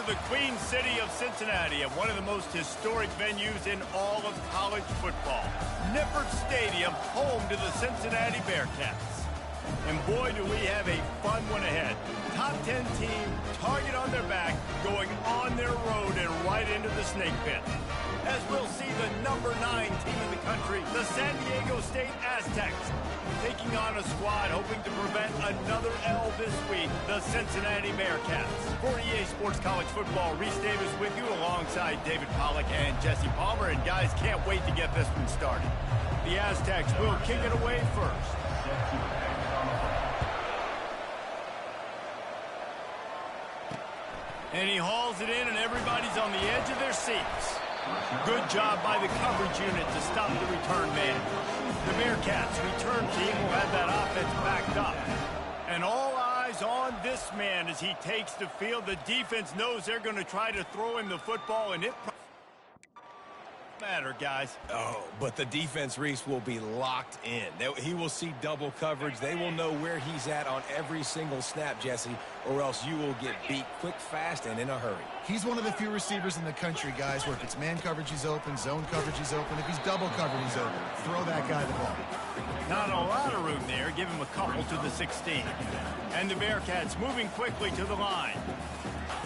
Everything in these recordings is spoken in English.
the Queen City of Cincinnati at one of the most historic venues in all of college football. Nippert Stadium, home to the Cincinnati Bearcats. And boy, do we have a fun one ahead. Top 10 team, target on their back, going on their road and right into the snake pit. As we'll see the number 9 team in the country, the San Diego State Aztecs, taking on a squad hoping to prevent another L this week, the Cincinnati Bearcats. For EA Sports College Football, Reese Davis with you alongside David Pollack and Jesse Palmer. And guys, can't wait to get this one started. The Aztecs will kick it away first. And he hauls it in, and everybody's on the edge of their seats. Good job by the coverage unit to stop the return man. The Bearcats return team will have that offense backed up. And all eyes on this man as he takes the field. The defense knows they're going to try to throw him the football, and it matter, guys. Oh, but the defense, Reese, will be locked in. He will see double coverage. They will know where he's at on every single snap, Jesse, or else you will get beat quick, fast, and in a hurry. He's one of the few receivers in the country, guys, where if it's man coverage, he's open, zone coverage, he's open. If he's double covered, he's open. Throw that guy the ball. Not a lot of room there. Give him a couple to the 16. And the Bearcats moving quickly to the line.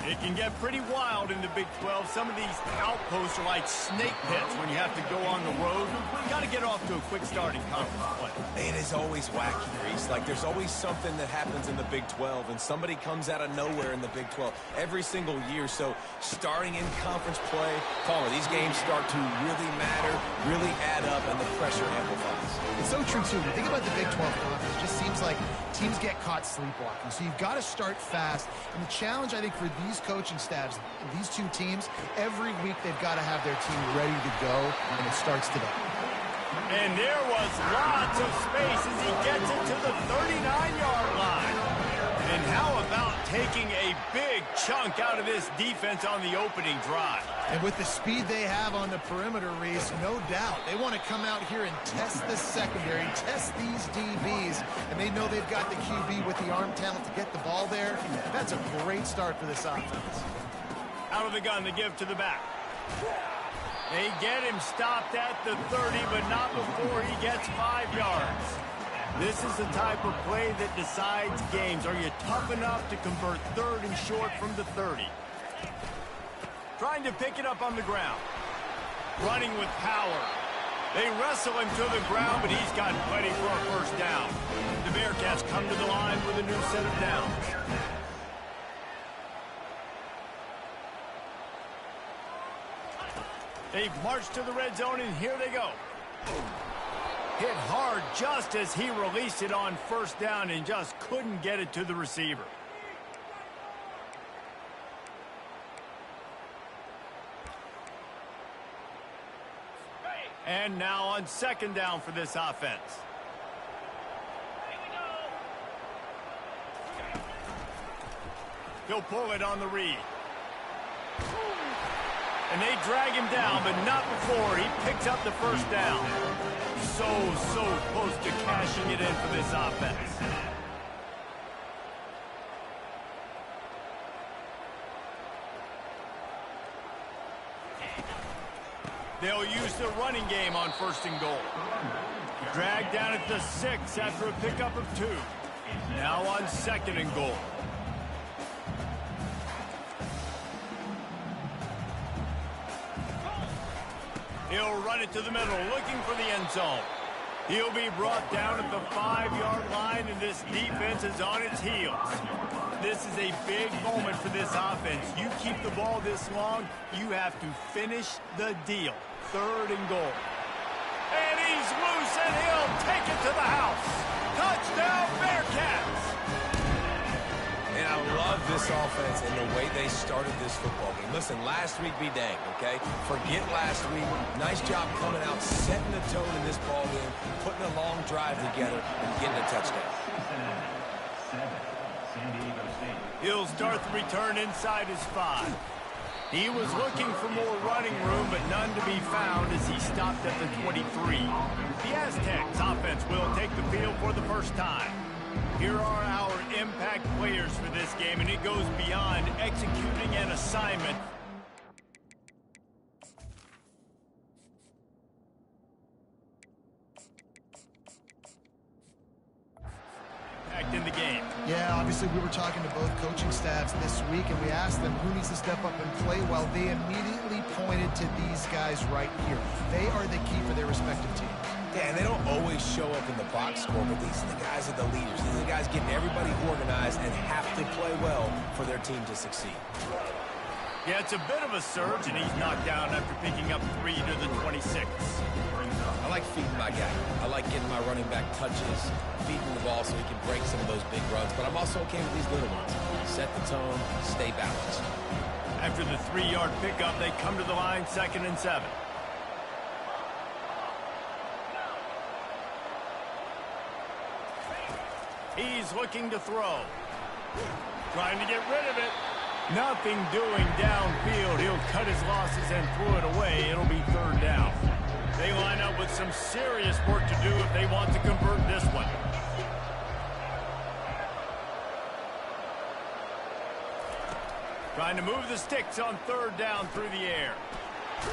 It can get pretty wild in the Big 12. Some of these outposts are like snake pits when you have to go on the road. You got to get off to a quick start in conference play. It is always wacky, Reese. Like, there's always something that happens in the Big 12, and somebody comes out of nowhere in the Big 12 every single year. So starting in conference play, Palmer, these games start to really matter, really add up, and the pressure amplifies. It's so true, too. When you think about the Big 12 conference, it just seems like teams get caught sleepwalking. So you've got to start fast. And the challenge, I think, for these coaching staffs, these two teams, every week they've got to have their team ready to go, and it starts today. And there was lots of space as he gets it to the 39-yard line. And how about taking a big chunk out of this defense on the opening drive? And with the speed they have on the perimeter, Reese, no doubt, they want to come out here and test this secondary, test these DBs, and they know they've got the QB with the arm talent to get the ball there. That's a great start for this offense. Out of the gun, the give to the back. They get him stopped at the 30, but not before he gets 5 yards. This is the type of play that decides games. Are you tough enough to convert third and short from the 30? Trying to pick it up on the ground. Running with power. They wrestle him to the ground, but he's got plenty for a first down. The Bearcats come to the line with a new set of downs. They've marched to the red zone, and here they go. Hit hard just as he released it on first down and just couldn't get it to the receiver. And now on second down for this offense. He'll pull it on the read. And they drag him down, but not before he picks up the first down. So close to cashing it in for this offense. They'll use the running game on first and goal. Dragged down at the 6 after a pickup of 2. Now on second and goal. He'll run it to the middle, looking for the end zone. He'll be brought down at the 5-yard line, and this defense is on its heels. This is a big moment for this offense. You keep the ball this long, you have to finish the deal. Third and goal. And he's loose, and he'll take it to the house. Touchdown, Bearcats! And I love this offense and the way they started this football game. Listen, last week be dang, okay? Forget last week. Nice job coming out, setting the tone in this ball game, putting a long drive together, and getting a touchdown. He'll start the return inside his 5. He was looking for more running room, but none to be found as he stopped at the 23. The Aztecs offense will take the field for the first time. Here are our impact players for this game, and it goes beyond executing an assignment. In the game. Yeah, obviously we were talking to both coaching staffs this week, and we asked them who needs to step up and play well. They immediately pointed to these guys right here. They are the key for their respective teams. Yeah, and they don't always show up in the box score, but these are the guys that are the leaders. These are the guys getting everybody organized and have to play well for their team to succeed. Yeah, it's a bit of a surge, and he's knocked down after picking up 3 to the 26. I like feeding my guy. I like getting my running back touches, feeding the ball so he can break some of those big runs, but I'm also okay with these little ones. Set the tone, stay balanced. After the 3-yard pickup, they come to the line, 2nd and 7. He's looking to throw. Trying to get rid of it. Nothing doing downfield. He'll cut his losses and throw it away. It'll be 3rd down. They line up with some serious work to do if they want to convert this one. Trying to move the sticks on 3rd down through the air.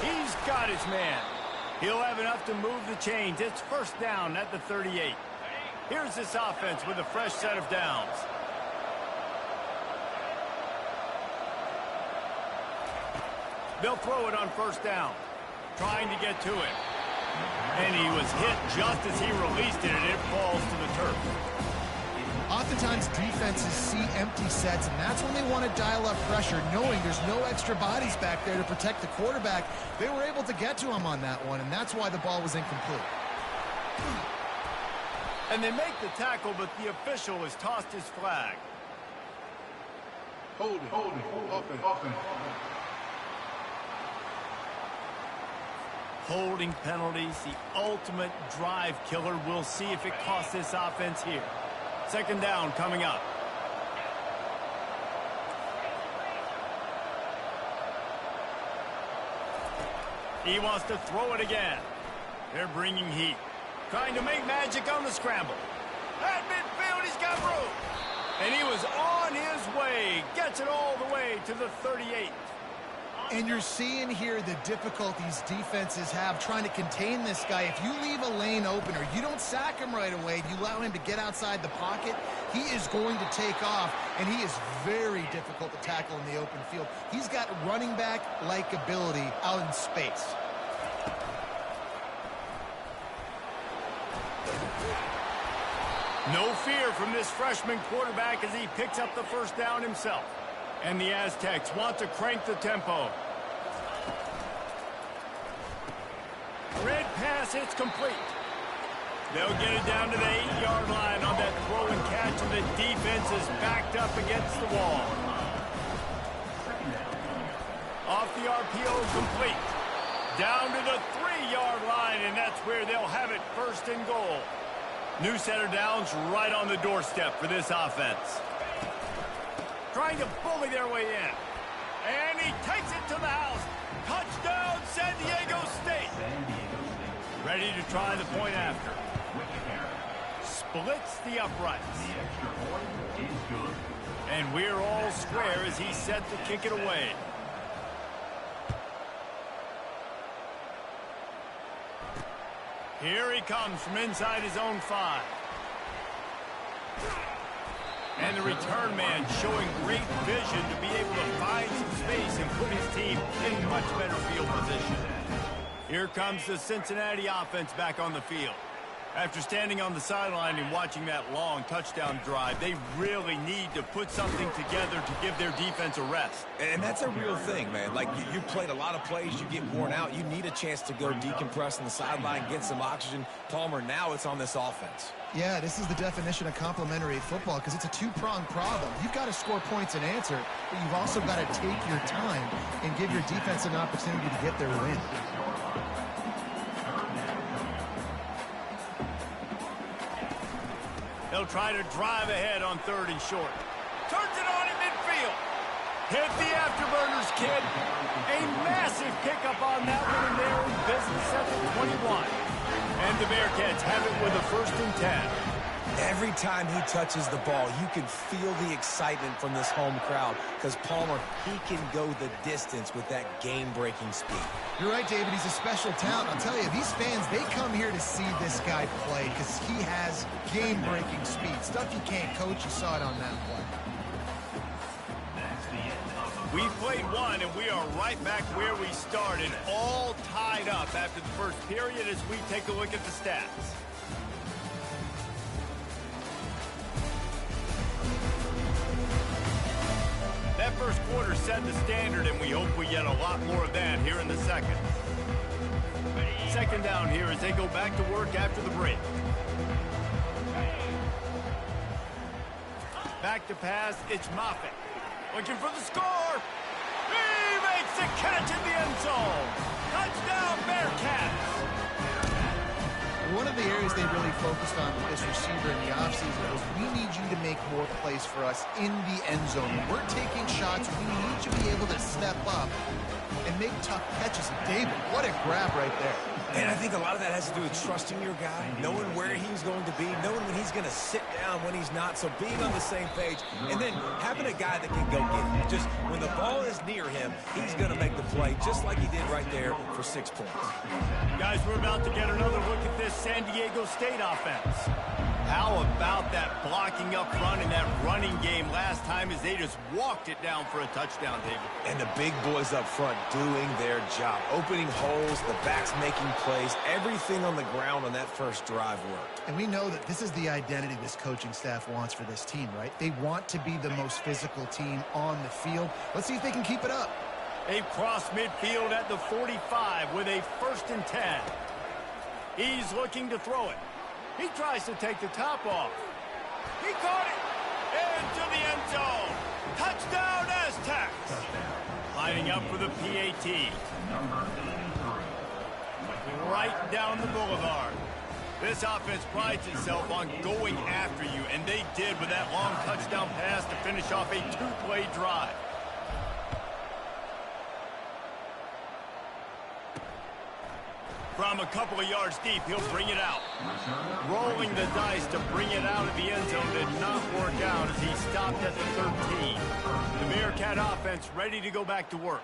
He's got his man. He'll have enough to move the chains. It's 1st down at the 38. Here's this offense with a fresh set of downs. They'll throw it on 1st down. Trying to get to it. And he was hit just as he released it, and it falls to the turf. Oftentimes, defenses see empty sets, and that's when they want to dial up pressure, knowing there's no extra bodies back there to protect the quarterback. They were able to get to him on that one, and that's why the ball was incomplete. And they make the tackle, but the official has tossed his flag. Hold it. Offense. Holding penalties, the ultimate drive killer. We'll see if it costs this offense here. 2nd down coming up. He wants to throw it again. They're bringing heat. Trying to make magic on the scramble. At midfield, he's got room. And he was on his way. Gets it all the way to the 38. And you're seeing here the difficulties defenses have trying to contain this guy. If you leave a lane open or you don't sack him right away, you allow him to get outside the pocket, he is going to take off, and he is very difficult to tackle in the open field. He's got running back-like ability out in space. No fear from this freshman quarterback as he picks up the 1st down himself. And the Aztecs want to crank the tempo. Red pass, it's complete. They'll get it down to the 8-yard line on that throw and catch, and the defense is backed up against the wall. Off the RPO, complete. Down to the 3-yard line, and that's where they'll have it, 1st and goal. New set of downs right on the doorstep for this offense. Trying to bully their way in. And he takes it to the house. Touchdown, San Diego State. Ready to try the point after. Splits the uprights. And we're all square as he's set to kick it away. Here he comes from inside his own 5. And the return man showing great vision to be able to find some space and put his team in much better field position. Here comes the Cincinnati offense back on the field. After standing on the sideline and watching that long touchdown drive, they really need to put something together to give their defense a rest. And that's a real thing, man. Like, you played a lot of plays, you get worn out. You need a chance to go decompress on the sideline, get some oxygen. Palmer, now it's on this offense. Yeah, this is the definition of complementary football because it's a two-pronged problem. You've got to score points and answer, but you've also got to take your time and give your defense an opportunity to get their win. They'll try to drive ahead on 3rd and short. Turns it on in midfield. Hit the afterburners, kid. A massive pickup on that one, and they're in business at the 21. And the Bearcats have it with a 1st and 10. Every time he touches the ball, you can feel the excitement from this home crowd because Palmer, he can go the distance with that game-breaking speed. You're right, David. He's a special talent. I'll tell you, these fans, they come here to see this guy play because he has game-breaking speed. Stuff you can't coach. You saw it on that play. We've played one, and we are right back where we started, all tied up after the first period as we take a look at the stats. That first quarter set the standard, and we hope we get a lot more of that here in the second. Second down here as they go back to work after the break. Back to pass, it's Moffitt. Looking for the score. He makes the catch in the end zone. Touchdown, Bearcats. One of the areas they really focused on with this receiver in the offseason was we need you to make more plays for us in the end zone. When we're taking shots, we need you to be able to step up and make tough catches. David, what a grab right there. And I think a lot of that has to do with trusting your guy, knowing where he's going to be, knowing when he's going to sit down, when he's not, so being on the same page, and then having a guy that can go get it. Just when the ball is near him, he's going to make the play, just like he did right there for 6 points. Guys, we're about to get another look at this San Diego State offense. How about that blocking up front and that running game last time as they just walked it down for a touchdown, David? And the big boys up front doing their job, opening holes, the backs making plays, everything on the ground on that first drive worked. And we know that this is the identity this coaching staff wants for this team, right? They want to be the most physical team on the field. Let's see if they can keep it up. They've crossed midfield at the 45 with a 1st and 10. He's looking to throw it. He tries to take the top off. He caught it into the end zone. Touchdown, Aztecs. Lining up for the PAT. Right down the boulevard. This offense prides itself on going after you, and they did with that long touchdown pass to finish off a 2-play drive. From a couple of yards deep, he'll bring it out. Rolling the dice to bring it out of the end zone did not work out as he stopped at the 13. The Bearcat offense ready to go back to work.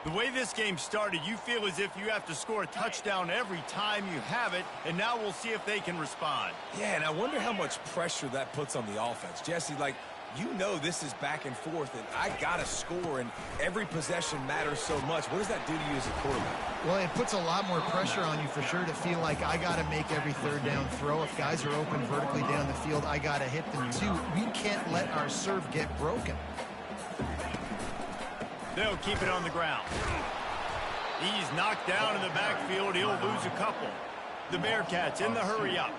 The way this game started, you feel as if you have to score a touchdown every time you have it, and now we'll see if they can respond. Yeah, and I wonder how much pressure that puts on the offense. Jesse, like, you know this is back and forth, and I got to score, and every possession matters so much. What does that do to you as a quarterback? Well, it puts a lot more pressure on you for sure to feel like I got to make every third down throw. If guys are open vertically down the field, I got to hit them too. We can't let our serve get broken. They'll keep it on the ground. He's knocked down in the backfield. He'll lose a couple. The Bearcats in the hurry up.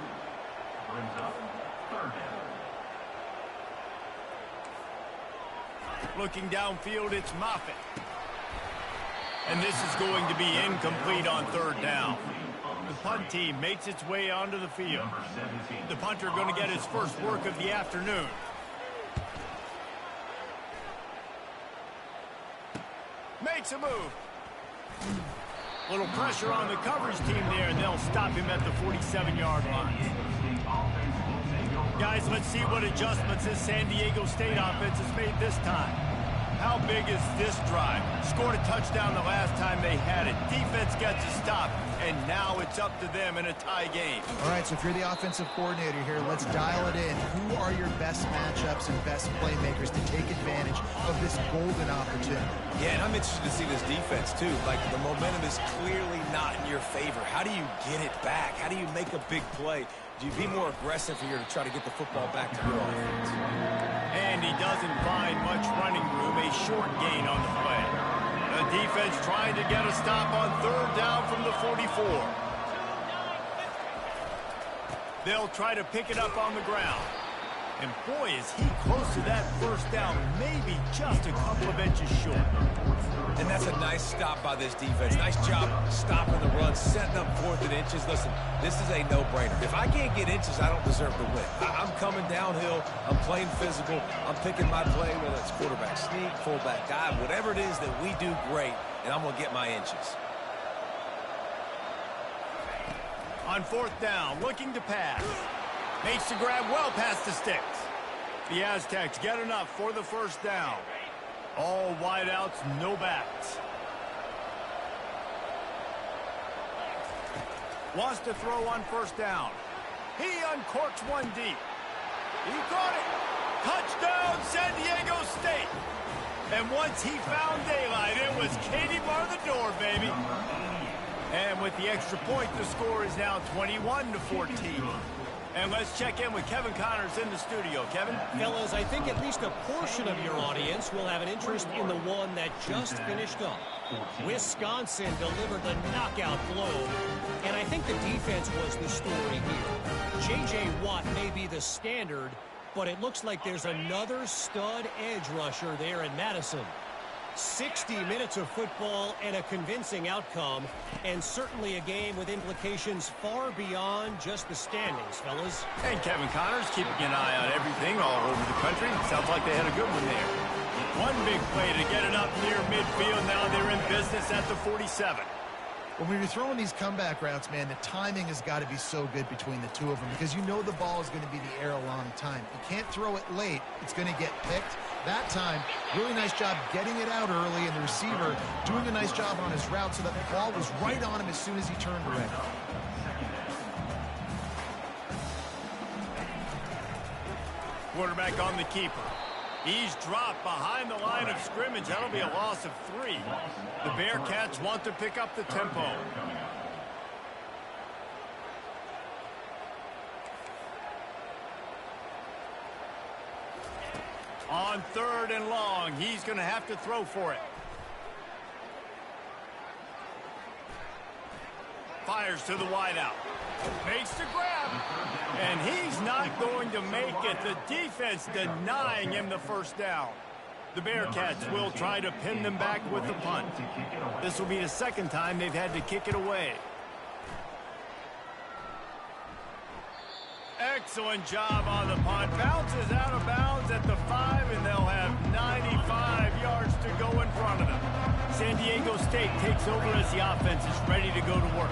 Looking downfield, it's Moffitt. And this is going to be incomplete on 3rd down. The punt team makes its way onto the field. The punter going to get his first work of the afternoon. Makes a move. Little pressure on the coverage team there, and they'll stop him at the 47-yard line. Guys, let's see what adjustments this San Diego State offense has made this time. How big is this drive? Scored a touchdown the last time they had it. Defense gets a stop, and now it's up to them in a tie game. All right, so if you're the offensive coordinator here, let's dial it in. Who are your best matchups and best playmakers to take advantage of this golden opportunity? Yeah, and I'm interested to see this defense, too. Like, the momentum is clearly not in your favor. How do you get it back? How do you make a big play? Do you be more aggressive here to try to get the football back to your offense? And he doesn't find much running room, a short gain on the play. The defense trying to get a stop on 3rd down from the 44. They'll try to pick it up on the ground. And boy, is he close to that 1st down, maybe just a couple of inches short. And that's a nice stop by this defense. Nice job stopping the run, setting up 4th and inches. Listen, this is a no-brainer. If I can't get inches, I don't deserve to win. I'm coming downhill. I'm playing physical. I'm picking my play, whether it's quarterback sneak, fullback dive, whatever it is that we do great, and I'm going to get my inches. On 4th down, looking to pass. Makes the grab well past the sticks. The Aztecs get enough for the first down. All wideouts, no backs. Wants to throw on first down. He uncorks one deep. He caught it. Touchdown, San Diego State. And once he found daylight, it was Katie bar the door, baby. And with the extra point, the score is now 21-14. And let's check in with Kevin Connors in the studio. Kevin? Fellas, I think at least a portion of your audience will have an interest in the one that just finished up. Wisconsin delivered the knockout blow, and I think the defense was the story here. J.J. Watt may be the standard, but it looks like there's another stud edge rusher there in Madison. 60 minutes of football and a convincing outcome, and certainly a game with implications far beyond just the standings, fellas. And Kevin Connors keeping an eye on everything all over the country. Sounds like they had a good one there. One big play to get it up near midfield. Now they're in business at the 47. When we were throwing these comeback routes, man, the timing has got to be so good between the two of them because you know the ball is going to be in the air a long time. You can't throw it late. It's going to get picked. That time, really nice job getting it out early, and the receiver doing a nice job on his route so that the ball was right on him as soon as he turned around. Quarterback on the keeper. He's dropped behind the line of scrimmage. That'll be a loss of 3. The Bearcats want to pick up the tempo. On 3rd and long, he's going to have to throw for it. Fires to the wideout. Makes the grab. And he's not going to make it. The defense denying him the first down. The Bearcats will try to pin them back with the punt. This will be the second time they've had to kick it away. Excellent job on the punt. Bounces out of bounds at the 5, and they'll have 95 yards to go in front of them. San Diego State takes over as the offense is ready to go to work.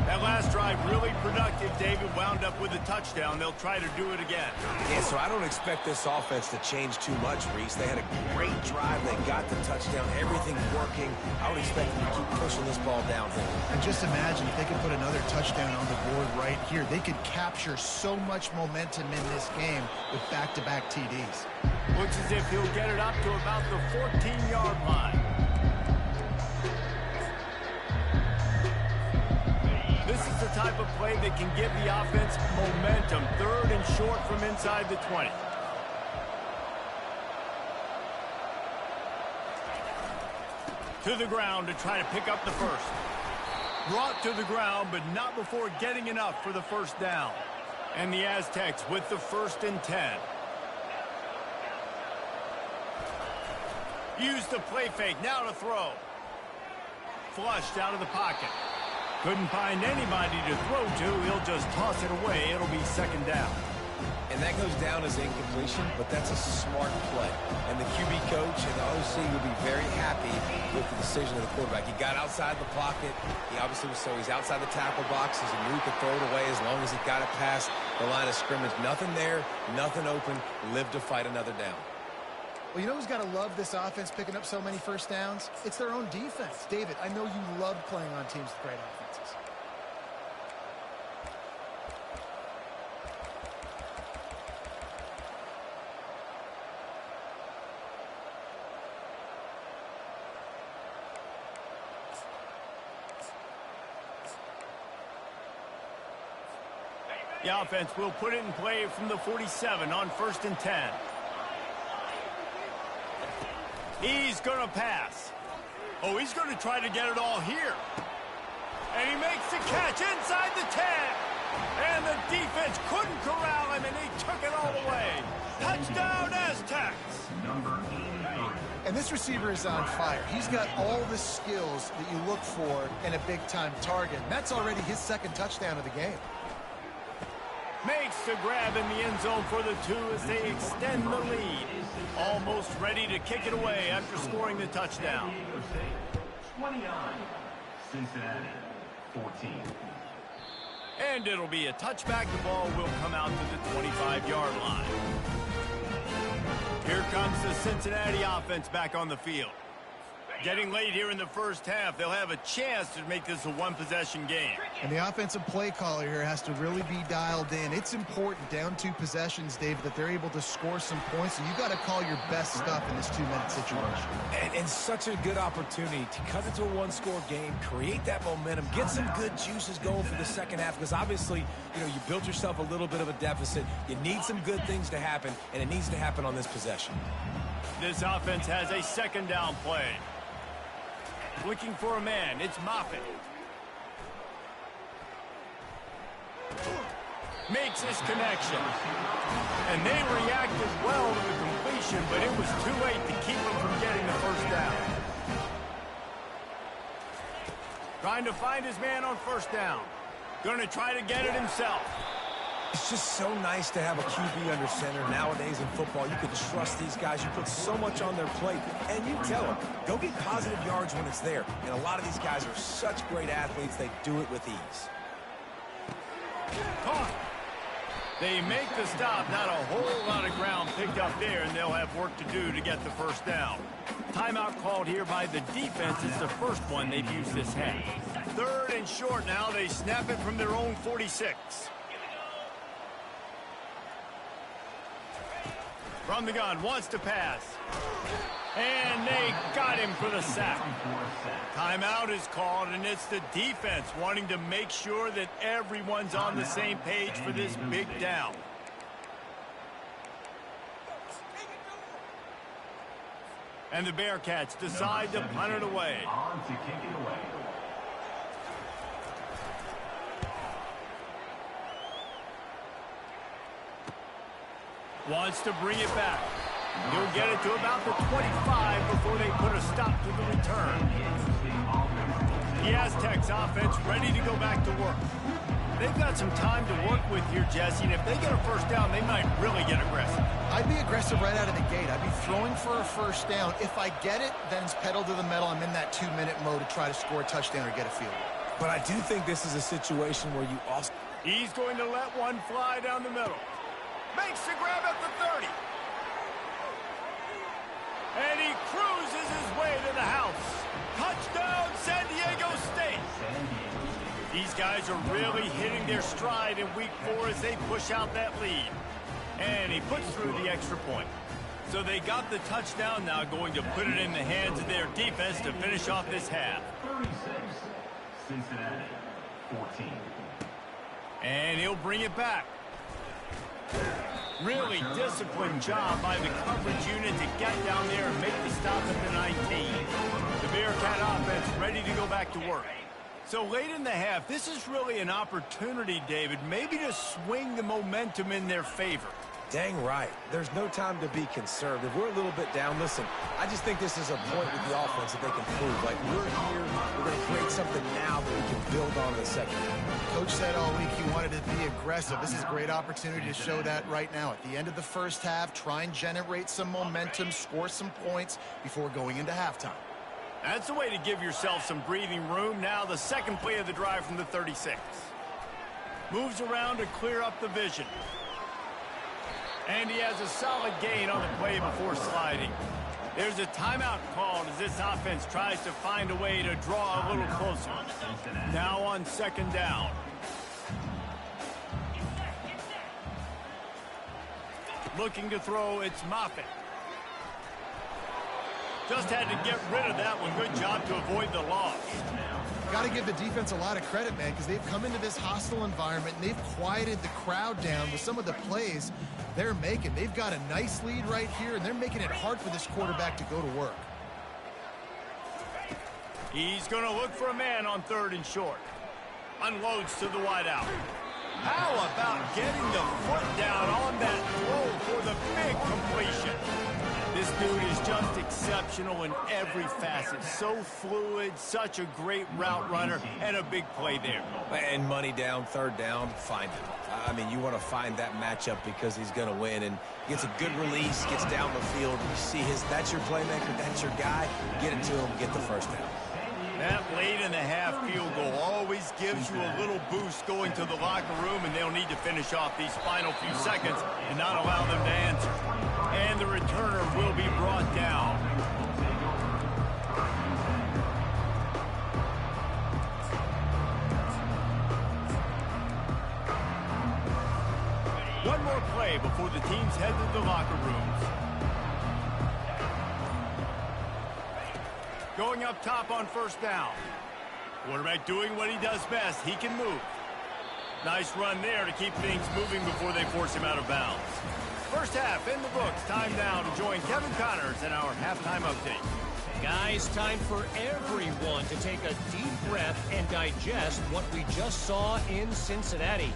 That last drive really productive. David wound up with a touchdown. They'll try to do it again. Yeah, so I don't expect this offense to change too much, Reese. They had a great drive. They got the touchdown. Everything's working. I would expect them to keep pushing this ball downhill. And just imagine if they could put another touchdown on the board right here. They could capture so much momentum in this game with back-to-back TDs. Looks as if he'll get it up to about the 14-yard line. This is the type of play that can give the offense momentum. 3rd and short from inside the 20. To the ground to try to pick up the first. Brought to the ground, but not before getting enough for the first down. And the Aztecs with the 1st and 10. Use the play fake, now to throw. Flushed out of the pocket. Couldn't find anybody to throw to. He'll just toss it away. It'll be 2nd down. And that goes down as incompletion, but that's a smart play. And the QB coach and the OC will be very happy with the decision of the quarterback. He got outside the pocket. He obviously was so he's outside the tackle boxes. He knew he could throw it away as long as he got it past the line of scrimmage. Nothing there, nothing open. Live to fight another down. Well, you know who's got to love this offense picking up so many first downs? It's their own defense. David, I know you love playing on teams with great offenses. The offense will put it in play from the 47 on 1st and 10. He's going to pass. Oh, he's going to try to get it all here. And he makes the catch inside the 10. And the defense couldn't corral him, and he took it all the way. Touchdown, Aztecs. And this receiver is on fire. He's got all the skills that you look for in a big-time target. And that's already his 2nd touchdown of the game. Makes the grab in the end zone for the 2 as they extend the lead. Almost ready to kick it away after scoring the touchdown. 29, Cincinnati, 14. And it'll be a touchback. The ball will come out to the 25-yard line. Here comes the Cincinnati offense back on the field. Getting late here in the first half, they'll have a chance to make this a one-possession game. And the offensive play caller here has to really be dialed in. It's important, down 2 possessions, David, that they're able to score some points. So you got to call your best stuff in this 2-minute situation. And such a good opportunity to cut it to a one-score game, create that momentum, get some good juices going for the second half. Because obviously, you built yourself a little bit of a deficit. You need some good things to happen, and it needs to happen on this possession. This offense has a second down play. Looking for a man, it's Moffitt. Makes his connection. And they reacted well to the completion, but it was too late to keep him from getting the first down. Trying to find his man on first down. Going to try to get it himself. It's just so nice to have a QB under center. Nowadays in football, you can trust these guys. You put so much on their plate, and you tell them, go get positive yards when it's there. And a lot of these guys are such great athletes, they do it with ease. Caught. They make the stop. Not a whole lot of ground picked up there, and they'll have work to do to get the first down. Timeout called here by the defense. It's the first one they've used this half. 3rd and short now. They snap it from their own 46. From the gun, wants to pass. And they got him for the sack. Timeout is called, and it's the defense wanting to make sure that everyone's on the same page for this big down. And the Bearcats decide to punt it away. Wants to bring it back. He'll get it to about the 25 before they put a stop to the return. The Aztecs offense ready to go back to work. They've got some time to work with here, Jesse, and if they get a first down, they might really get aggressive. I'd be aggressive right out of the gate. I'd be throwing for a first down. If I get it, then it's pedal to the metal. I'm in that 2-minute mode to try to score a touchdown or get a field goal. But I do think this is a situation where you also... He's going to let one fly down the middle. Makes the grab at the 30. And he cruises his way to the house. Touchdown, San Diego State. These guys are really hitting their stride in week 4 as they push out that lead. And he puts through the extra point. So they got the touchdown, now going to put it in the hands of their defense to finish off this half. 36, Cincinnati, 14. And he'll bring it back. Really disciplined job by the coverage unit to get down there and make the stop at the 19. The Bearcat offense ready to go back to work. So late in the half, this is really an opportunity, David, maybe to swing the momentum in their favor. Dang right. There's no time to be concerned. If we're a little bit down, listen, I just think this is a point with the offense that they can prove. Like, we're here, we're going to create something now that we can build on in the second half. Coach said all week he wanted to be aggressive. This is a great opportunity to show that right now. At the end of the first half, try and generate some momentum, score some points before going into halftime. That's the way to give yourself some breathing room. Now the second play of the drive from the 36. Moves around to clear up the vision. And he has a solid gain on the play before sliding. There's a timeout called as this offense tries to find a way to draw a little closer. Now on second down. Looking to throw, it's Moffitt. Just had to get rid of that one. Good job to avoid the loss. Got to give the defense a lot of credit, man, because they've come into this hostile environment and they've quieted the crowd down with some of the plays they're making. They've got a nice lead right here, and they're making it hard for this quarterback to go to work. He's going to look for a man on 3rd and short. Unloads to the wideout. How about getting the foot down on that throw for the big completion? This dude is just exceptional in every facet. So fluid, such a great route runner, and a big play there. And money down, 3rd down, find him. I mean, you want to find that matchup because he's going to win, and gets a good release, gets down the field. You see that's your playmaker, that's your guy. Get it to him, get the first down. That late 8.5 field goal always gives you a little boost going to the locker room, and they'll need to finish off these final few seconds and not allow them to answer. And the returner will be brought down. One more play before the teams head to the locker rooms. Going up top on first down. Quarterback doing what he does best. He can move. Nice run there to keep things moving before they force him out of bounds. First half in the books. Time now to join Kevin Connors in our halftime update. Guys, time for everyone to take a deep breath and digest what we just saw in Cincinnati.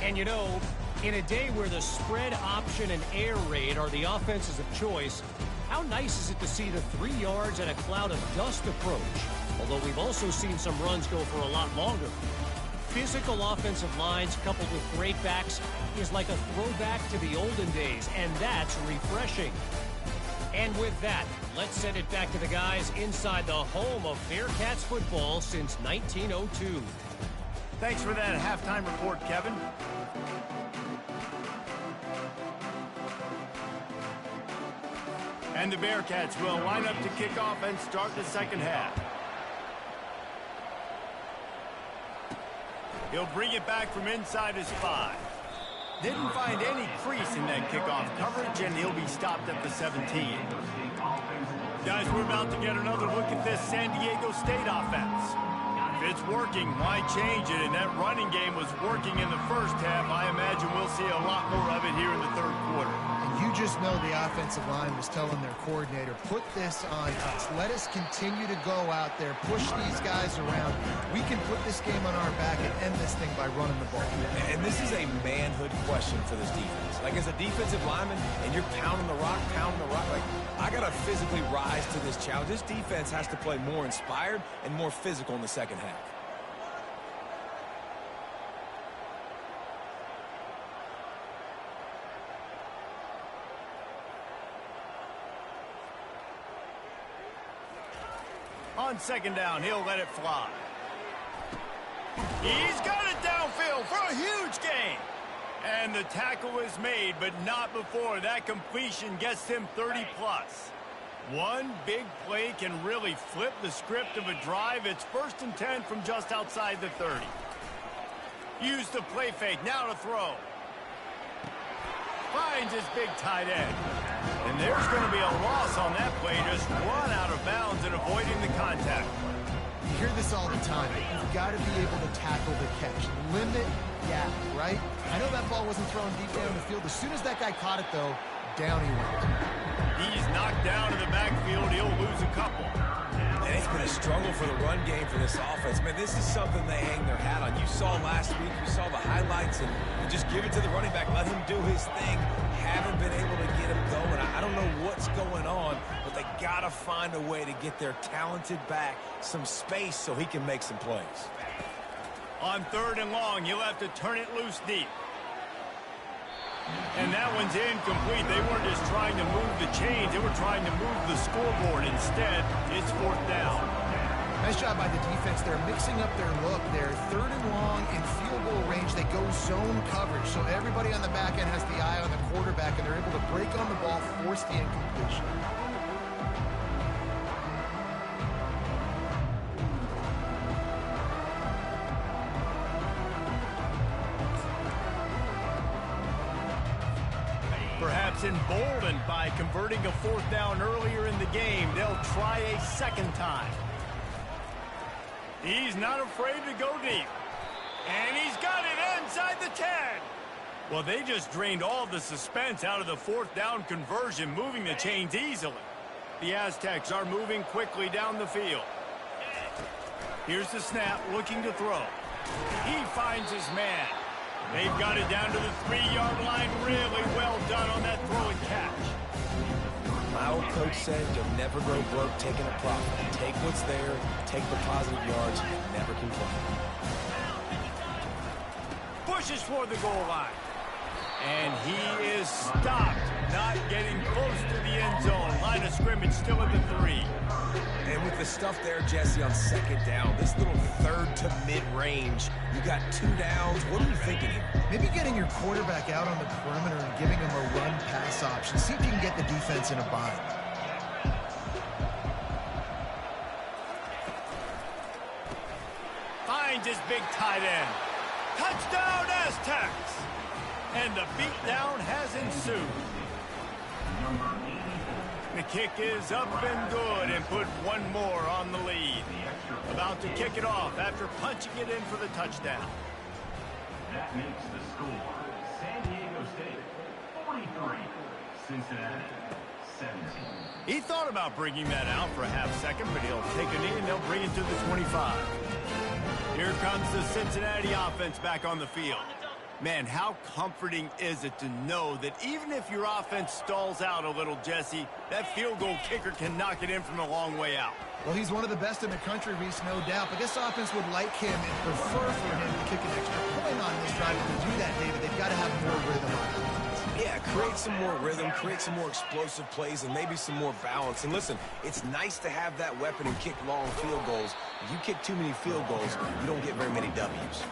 And you know, in a day where the spread option and air raid are the offenses of choice, how nice is it to see the 3 yards and a cloud of dust approach? Although we've also seen some runs go for a lot longer. Physical offensive lines coupled with great backs is like a throwback to the olden days, and that's refreshing. And with that, let's send it back to the guys inside the home of Bearcats football since 1902. Thanks for that halftime report, Kevin. And the Bearcats will line up to kick off and start the second half. He'll bring it back from inside his 5. Didn't find any crease in that kickoff coverage, and he'll be stopped at the 17. Guys, we're about to get another look at this San Diego State offense. If it's working, why change it? And that running game was working in the first half. I imagine we'll see a lot more of it here in the third quarter. And you just know the offensive line was telling their coordinator, put this on us. Let us continue to go out there, push these guys around. We can put this game on our back and end this thing by running the ball. And this is a manhood question for this defense. Like, as a defensive lineman, and you're pounding the rock, like, I got to physically rise to this challenge. This defense has to play more inspired and more physical in the second half. On second down, he'll let it fly. He's got it downfield for a huge gain. And the tackle is made, but not before that completion gets him 30-plus. One big play can really flip the script of a drive. It's 1st and 10 from just outside the 30. Use the play fake, now to throw. Finds his big tight end. And there's going to be a loss on that play. Just run out of bounds and avoiding the contact. You hear this all the time. You've got to be able to tackle the catch. Limit gap, right? I know that ball wasn't thrown deep down the field. As soon as that guy caught it, though, down he went. He's knocked down in the backfield. He'll lose a couple. And it's been a struggle for the run game for this offense. Man, this is something they hang their hat on. You saw last week, you saw the highlights, and just give it to the running back. Let him do his thing. Haven't been able to get him going. I don't know what's going on, but they got to find a way to get their talented back some space so he can make some plays. On 3rd and long, he'll have to turn it loose deep. And that one's incomplete. They weren't just trying to move the chains. They were trying to move the scoreboard. Instead, it's 4th down. Nice job by the defense. They're mixing up their look. They're 3rd and long in field goal range. They go zone coverage. So everybody on the back end has the eye on the quarterback, and they're able to break on the ball, force the incompletion. Perhaps emboldened by converting a 4th down earlier in the game, they'll try a second time. He's not afraid to go deep. And he's got it inside the 10. Well, they just drained all the suspense out of the 4th down conversion, moving the chains easily. The Aztecs are moving quickly down the field. Here's the snap, looking to throw. He finds his man. They've got it down to the 3-yard line. Really well done on that throw and catch. My old coach said you'll never grow broke taking a profit. Take what's there, take the positive yards, and never complain. Pushes for the goal line. And he is stopped, not getting close to the end zone. Line of scrimmage still at the 3. And with the stuff there, Jesse, on second down, this little third to mid-range, you got 2 downs. What are you thinking here? Maybe getting your quarterback out on the perimeter and giving him a run-pass option. See if you can get the defense in a bind. Finds his big tight end. Touchdown, Aztecs! And the beatdown has ensued. The kick is up and good and put one more on the lead. About to kick it off after punching it in for the touchdown. That makes the score San Diego State 43, Cincinnati 17. He thought about bringing that out for a half second, but he'll take a knee and they'll bring it to the 25. Here comes the Cincinnati offense back on the field. Man, how comforting is it to know that even if your offense stalls out a little, Jesse, that field goal kicker can knock it in from a long way out. Well, he's one of the best in the country, Reese, no doubt. But this offense would like him and prefer for him to kick an extra point on this drive. And to do that, David, they've got to have more rhythm on it. Yeah, create some more rhythm, create some more explosive plays, and maybe some more balance. And listen, it's nice to have that weapon and kick long field goals. If you kick too many field goals, you don't get very many W's.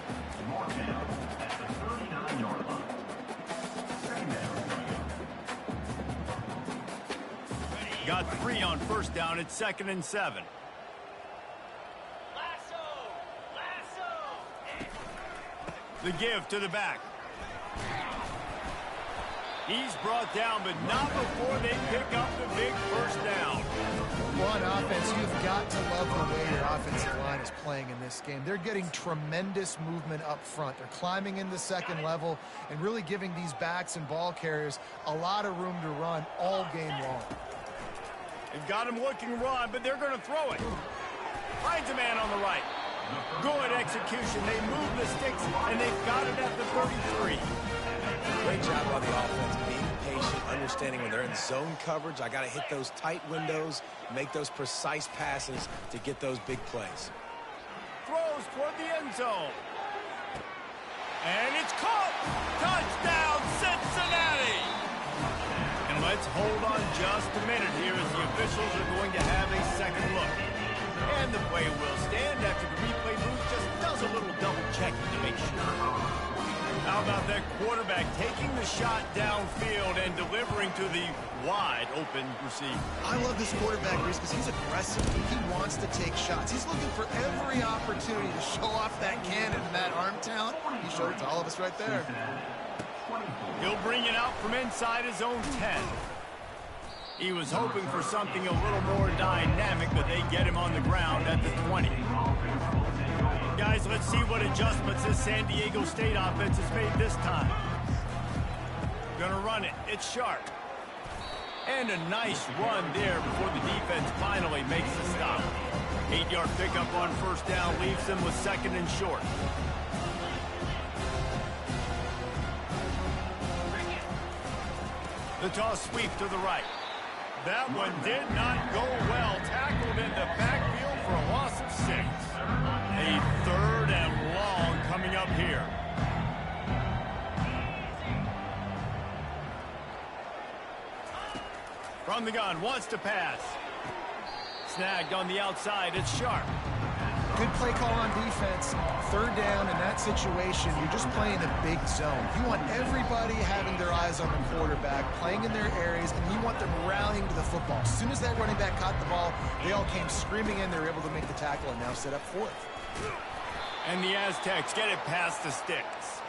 Got 3 on first down. It's 2nd and 7. The give to the back. He's brought down, but not before they pick up the big first down. Well, on offense, you've got to love the way your offensive line is playing in this game. They're getting tremendous movement up front. They're climbing into second level and really giving these backs and ball carriers a lot of room to run all game long. They've got him looking run, but they're going to throw it. Finds a man on the right. Good execution. They move the sticks, and they've got it at the 33. Great job by the offense, being patient, understanding when they're in zone coverage. I got to hit those tight windows, make those precise passes to get those big plays. Throws toward the end zone. And it's caught. Touchdown, Cincinnati. And let's hold on just a minute here as the officials are going to have a second look. And the play will stand after the replay booth just does a little double checking to make sure. How about that quarterback taking the shot downfield and delivering to the wide open receiver? I love this quarterback, Reese, because he's aggressive. He wants to take shots. He's looking for every opportunity to show off that cannon and that arm talent. He showed it to all of us right there. He'll bring it out from inside his own 10. He was hoping for something a little more dynamic, but they get him on the ground at the 20. Guys, let's see what adjustments this San Diego State offense has made this time. Gonna run it. It's sharp. And a nice run there before the defense finally makes the stop. 8-yard pickup on first down leaves them with 2nd and short. The toss sweep to the right. That one did not go well. Tackled in the backfield for a loss of 6. A 3rd and long coming up here. From the gun, wants to pass. Snagged on the outside, it's Sharp. Good play call on defense. 3rd down in that situation, you're just playing a big zone. You want everybody having their eyes on the quarterback, playing in their areas, and you want them rallying to the football. As soon as that running back caught the ball, they all came screaming in. They were able to make the tackle and now set up 4th. And the Aztecs get it past the sticks.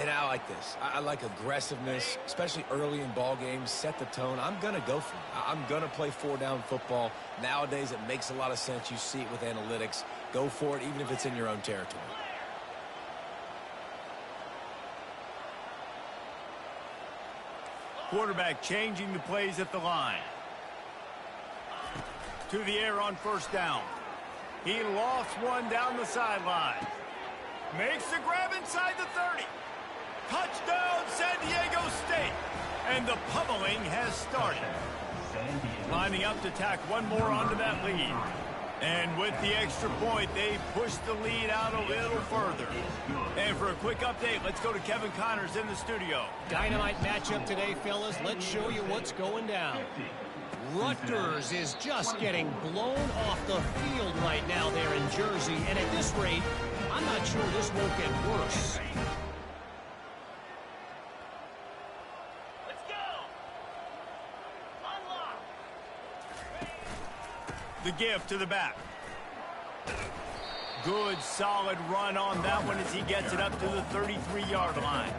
And I like this. I like aggressiveness, especially early in ball games. Set the tone. I'm going to go for it. I'm going to play 4-down football. Nowadays, it makes a lot of sense. You see it with analytics. Go for it, even if it's in your own territory. Quarterback changing the plays at the line. To the air on first down. He lofts one down the sideline. Makes the grab inside the 30. Touchdown, San Diego State. And the pummeling has started. Lining up to tack one more onto that lead. And with the extra point, they push the lead out a little further. And for a quick update, let's go to Kevin Connors in the studio. Dynamite matchup today, fellas. Let's show you what's going down. Rutgers is just getting blown off the field right now there in Jersey. And at this rate, I'm not sure this won't get worse. Let's go. Unlock. The give to the back. Good, solid run on that one as he gets it up to the 33-yard line.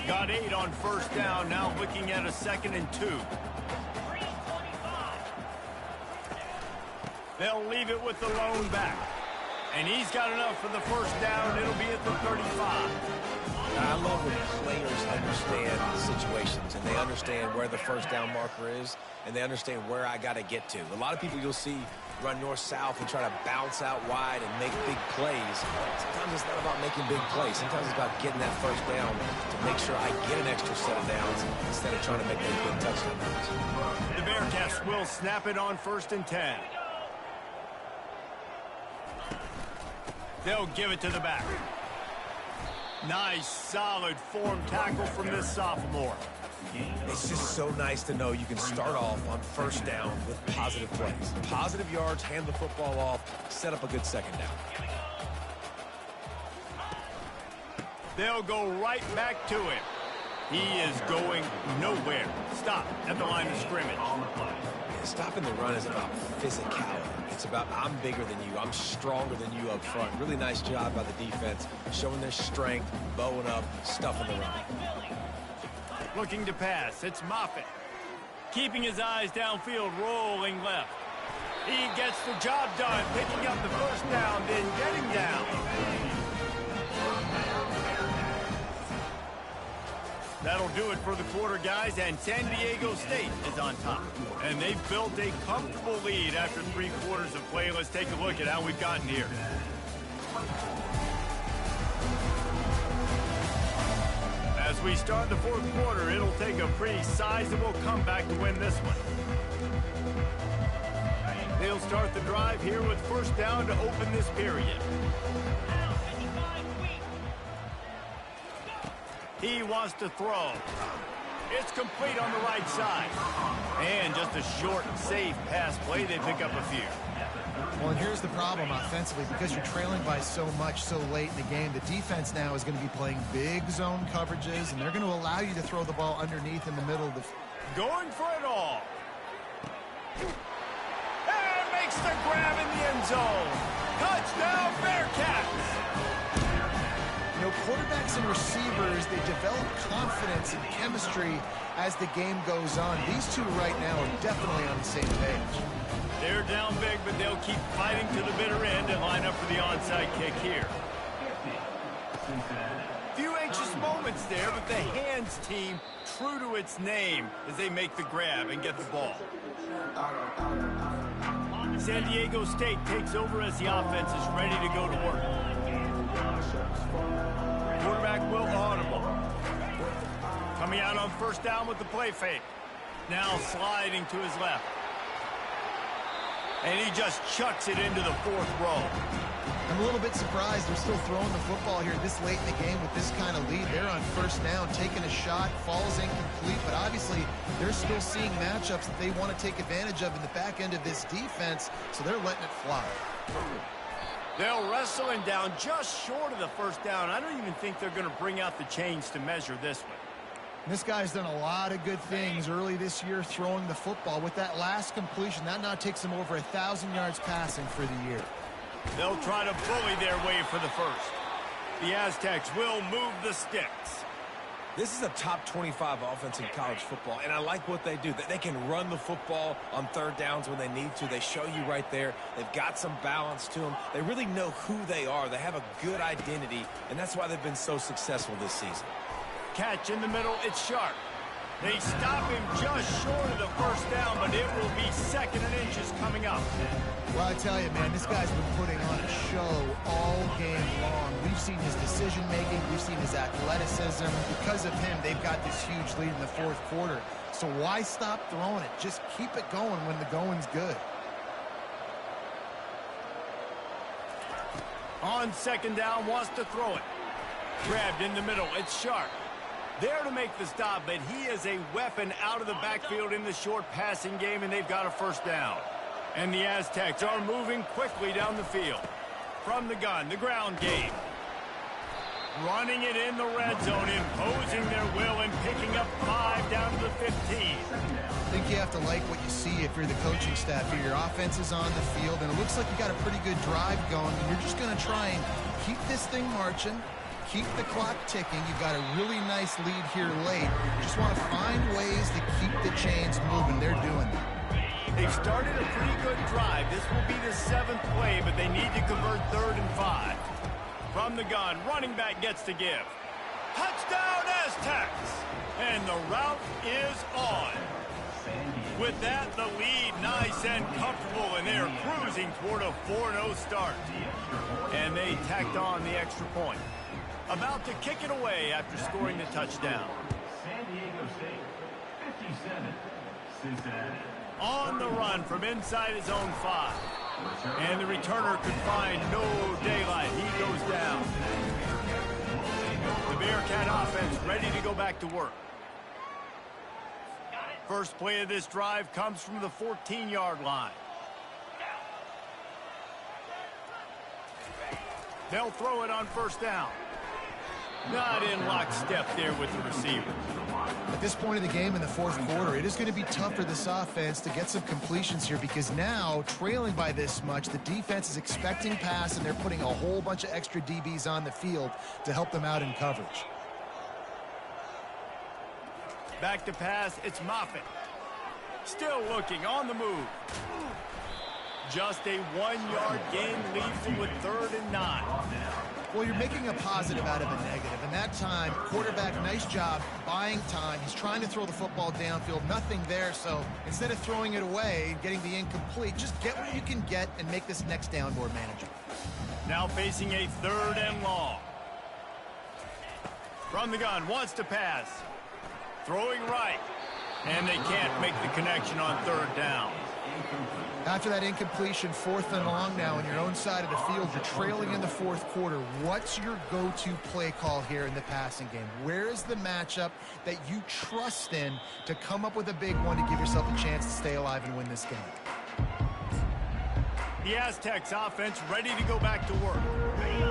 Got 8 on first down, now looking at a 2nd and 2. They'll leave it with the lone back. And he's got enough for the first down. It'll be at the 35. I love when players understand situations and they understand where the first down marker is and they understand where I got to get to. A lot of people you'll see run north-south and try to bounce out wide and make big plays. Sometimes it's not about making big plays. Sometimes it's about getting that first down to make sure I get an extra set of downs instead of trying to make those big touchdown runs. The Bearcats will snap it on 1st and 10. They'll give it to the back. Nice, solid form tackle from this sophomore. It's just so nice to know you can start off on first down with positive plays. Positive yards, hand the football off, set up a good second down. They'll go right back to him. He is going nowhere. Stop at the line of scrimmage. Stopping the run is about physicality. It's about I'm bigger than you. I'm stronger than you up front. Really nice job by the defense, showing their strength, bowing up, stuffing the run. Looking to pass. It's Moffitt. Keeping his eyes downfield, rolling left. He gets the job done, picking up the first down, then getting down. That'll do it for the quarter, guys, and San Diego State is on top. And they've built a comfortable lead after 3 quarters of play. Let's take a look at how we've gotten here. As we start the 4th quarter, it'll take a pretty sizable comeback to win this one. They'll start the drive here with first down to open this period. He wants to throw. It's complete on the right side. And just a short, safe pass play. They pick up a few. Well, and here's the problem offensively. Because you're trailing by so much so late in the game, the defense now is going to be playing big zone coverages, and they're going to allow you to throw the ball underneath in the middle of the... Going for it all. And makes the grab in the end zone. Touchdown, Bearcats. You know, quarterbacks and receivers, they develop confidence and chemistry as the game goes on. These two right now are definitely on the same page. They're down big, but they'll keep fighting to the bitter end and line up for the onside kick here. Few anxious moments there, but the hands team true to its name as they make the grab and get the ball. San Diego State takes over as the offense is ready to go to work. Quarterback will audible. Coming out on first down with the play fake. Now sliding to his left. And he just chucks it into the 4th row. I'm a little bit surprised they're still throwing the football here this late in the game with this kind of lead. They're on first down, taking a shot, falls incomplete, but obviously they're still seeing matchups that they want to take advantage of in the back end of this defense, so they're letting it fly. They'll wrestle him down just short of the first down. I don't even think they're going to bring out the chains to measure this one. This guy's done a lot of good things early this year throwing the football. With that last completion, that now takes him over 1,000 yards passing for the year. They'll try to bully their way for the first. The Aztecs will move the sticks. This is a top 25 offense in college football, and I like what they do. They can run the football on third downs when they need to. They show you right there. They've got some balance to them. They really know who they are. They have a good identity, and that's why they've been so successful this season. Catch in the middle, it's Sharp. They stop him just short of the first down, but it will be 2nd and inches coming up. Well, I tell you, man, this guy's been putting on a show all game long. We've seen his decision-making. We've seen his athleticism. Because of him, they've got this huge lead in the 4th quarter. So why stop throwing it? Just keep it going when the going's good. On 2nd down, wants to throw it. Grabbed in the middle, it's Sharp. There to make the stop, but he is a weapon out of the backfield in the short passing game, and they've got a first down. And the Aztecs are moving quickly down the field. From the gun, the ground game. Running it in the red zone, imposing their will and picking up 5 down to the 15. I think you have to like what you see if you're the coaching staff here. Your offense is on the field, and it looks like you got a pretty good drive going, and you're just going to try and keep this thing marching, keep the clock ticking. You've got a really nice lead here late. You just want to find ways to keep the chains moving. They're doing that. They've started a pretty good drive. This will be the 7th play, but they need to convert 3rd and 5. From the gun, running back gets to give. Touchdown, Aztecs! And the route is on. With that, the lead nice and comfortable, and they're cruising toward a 4-0 start. And they tacked on the extra point. About to kick it away after scoring the touchdown. San Diego State, 57. Cincinnati. On the run from inside his own 5. And the returner could find no daylight. He goes down. The Bearcat offense ready to go back to work. First play of this drive comes from the 14-yard line. They'll throw it on first down. Not in lockstep there with the receiver. At this point of the game in the 4th quarter, it is going to be tough for this offense to get some completions here because now, trailing by this much, the defense is expecting pass, and they're putting a whole bunch of extra DBs on the field to help them out in coverage. Back to pass, it's Moffitt. Still looking, on the move. Just a 1-yard gain leaves them with 3rd and 9. Well, you're making a positive out of a negative. And that time, quarterback, nice job buying time. He's trying to throw the football downfield. Nothing there. So instead of throwing it away, getting the incomplete, just get what you can get and make this next down more manageable. Now facing a 3rd and long. From the gun, wants to pass. Throwing right. And they can't make the connection on 3rd down. After that incompletion, 4th and long now on your own side of the field, you're trailing in the 4th quarter. What's your go-to play call here in the passing game? Where is the matchup that you trust in to come up with a big one to give yourself a chance to stay alive and win this game? The Aztecs offense ready to go back to work.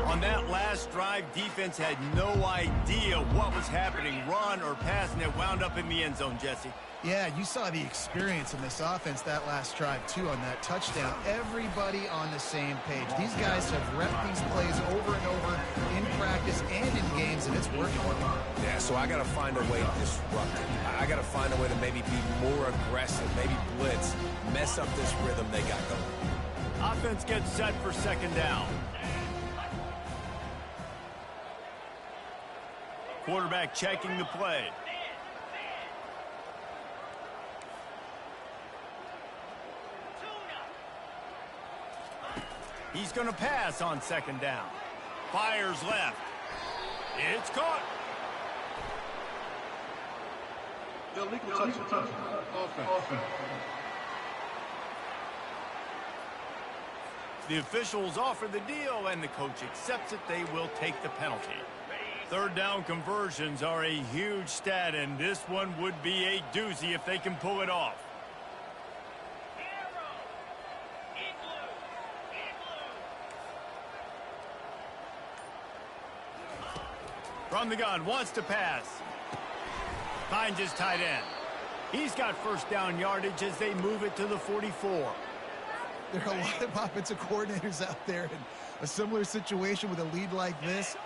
On that last drive, defense had no idea what was happening, run or pass, and it wound up in the end zone, Jesse. Yeah, you saw the experience in this offense that last drive, too, on that touchdown. Everybody on the same page. These guys have repped these plays over and over in practice and in games, and it's working. Yeah, so I got to find a way to disrupt it. I got to find a way to maybe be more aggressive, maybe blitz, mess up this rhythm they got going. Offense gets set for 2nd down. Quarterback checking the play. He's going to pass on 2nd down. Fires left. It's caught. Illegal touch. Offense. The officials offer the deal, and the coach accepts it. They will take the penalty. 3rd down conversions are a huge stat, and this one would be a doozy if they can pull it off. From the gun, wants to pass. Finds his tight end. He's got 1st down yardage as they move it to the 44. There are a lot of offensive coordinators out there in a similar situation with a lead like this.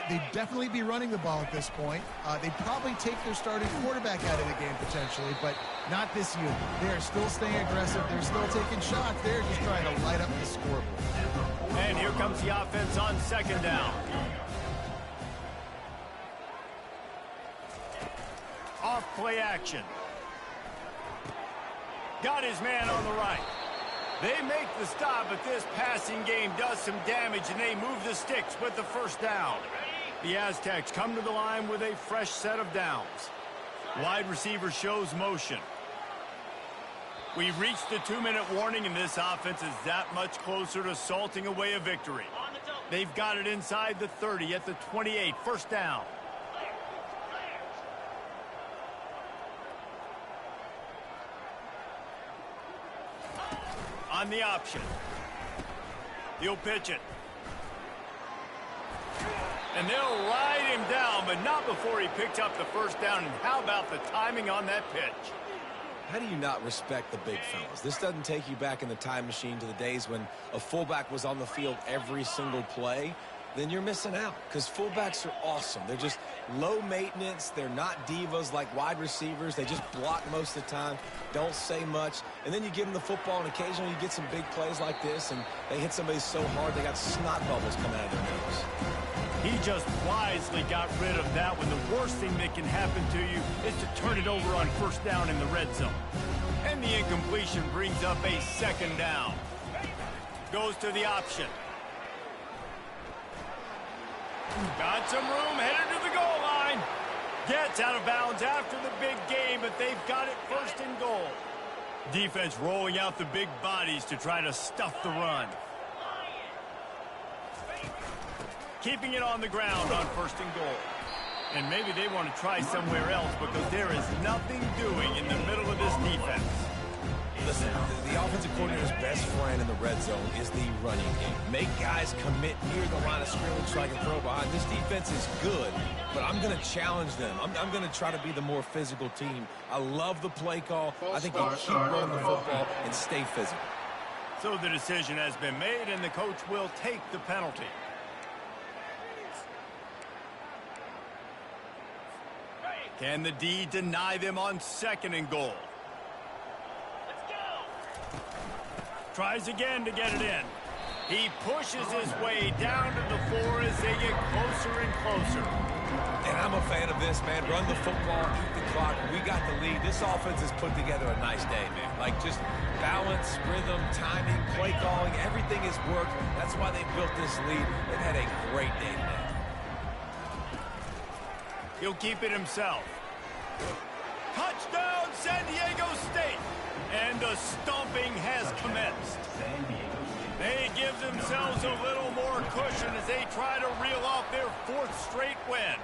They'd definitely be running the ball at this point. They'd probably take their starting quarterback out of the game potentially, but not this unit. They're still staying aggressive. They're still taking shots. They're just trying to light up the scoreboard. And here comes the offense on 2nd down. Off play action. Got his man on the right. They make the stop, but this passing game does some damage, and they move the sticks with the 1st down. The Aztecs come to the line with a fresh set of downs. Wide receiver shows motion. We've reached the 2-minute warning, and this offense is that much closer to salting away a victory. They've got it inside the 30 at the 28, 1st down. On the option. He'll pitch it. And they'll ride him down, but not before he picked up the first down. And how about the timing on that pitch? How do you not respect the big fellas? This doesn't take you back in the time machine to the days when a fullback was on the field every single play. Then you're missing out, because fullbacks are awesome. They're just low maintenance. They're not divas like wide receivers. They just block most of the time, don't say much. And then you give them the football, and occasionally you get some big plays like this, and they hit somebody so hard they got snot bubbles coming out of their nose. He just wisely got rid of that when the worst thing that can happen to you is to turn it over on first down in the red zone. And the incompletion brings up a second down. Goes to the option. Got some room, headed to the goal line. Gets out of bounds after the big game, but they've got it first and goal. Defense rolling out the big bodies to try to stuff the run. Keeping it on the ground on first and goal. And maybe they want to try somewhere else because there is nothing doing in the middle of this defense. Listen, the offensive coordinator's best friend in the red zone is the running game. Make guys commit near the line of scrimmage so I can throw behind. This defense is good, but I'm going to challenge them. I'm going to try to be the more physical team. I love the play call. I think they'll keep running the football and stay physical. So the decision has been made, and the coach will take the penalty. Can the D deny them on second and goal? Tries again to get it in. He pushes his way down to the 4 as they get closer and closer. And I'm a fan of this, man. Run the football, eat the clock. We got the lead. This offense has put together a nice day, man. Like, just balance, rhythm, timing, play calling, everything has worked. That's why they built this lead. They've had a great day today. He'll keep it himself. Touchdown, San Diego State. And the stomping has commenced. They give themselves a little more cushion as they try to reel off their 4th straight win.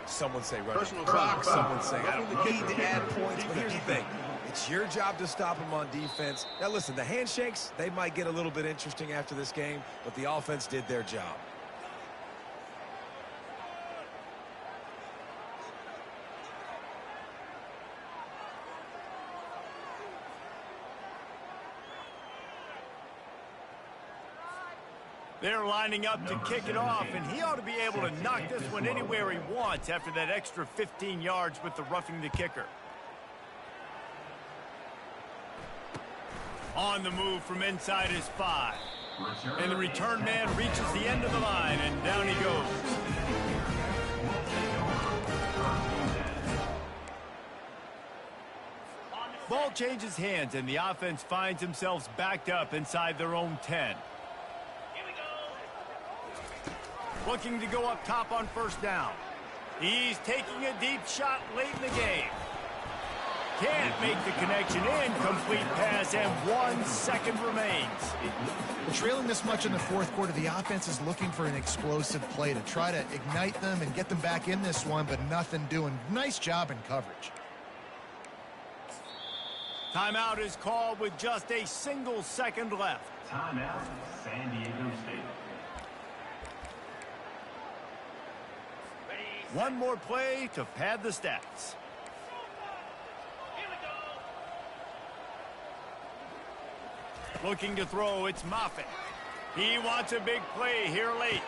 Someone say run Personal the clock. foul. Someone say I don't need to add points, but here's the thing. It's your job to stop them on defense. Now, listen, the handshakes, they might get a little bit interesting after this game, but the offense did their job. They're lining up to kick it off, and he ought to be able to knock this one anywhere he wants after that extra 15 yards with the roughing the kicker. On the move from inside his 5. And the return man reaches the end of the line, and down he goes. Ball changes hands, and the offense finds themselves backed up inside their own 10. Looking to go up top on first down. He's taking a deep shot late in the game. Can't make the connection. Incomplete pass, and 1 second remains. Well, trailing this much in the 4th quarter, the offense is looking for an explosive play to try to ignite them and get them back in this one, but nothing doing. Nice job in coverage. Timeout is called with just a single second left. Timeout, San Diego State. One more play to pad the stats. Looking to throw, it's Moffitt. He wants a big play here late.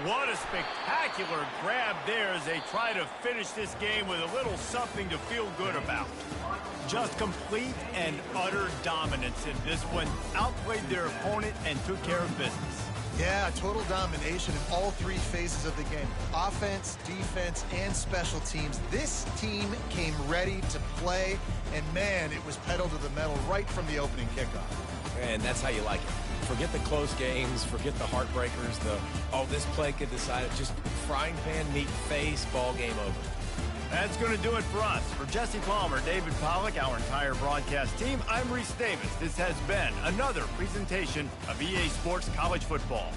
What a spectacular grab there as they try to finish this game with a little something to feel good about. Just complete and utter dominance in this one. Outplayed their opponent and took care of business. Yeah, total domination in all 3 phases of the game. Offense, defense, and special teams. This team came ready to play, and man, it was pedal to the metal right from the opening kickoff. And that's how you like it. Forget the close games, forget the heartbreakers, this play could decide it. Just frying pan, meat face, ball game over. That's going to do it for us. For Jesse Palmer, David Pollack, our entire broadcast team, I'm Reese Davis. This has been another presentation of EA Sports College Football.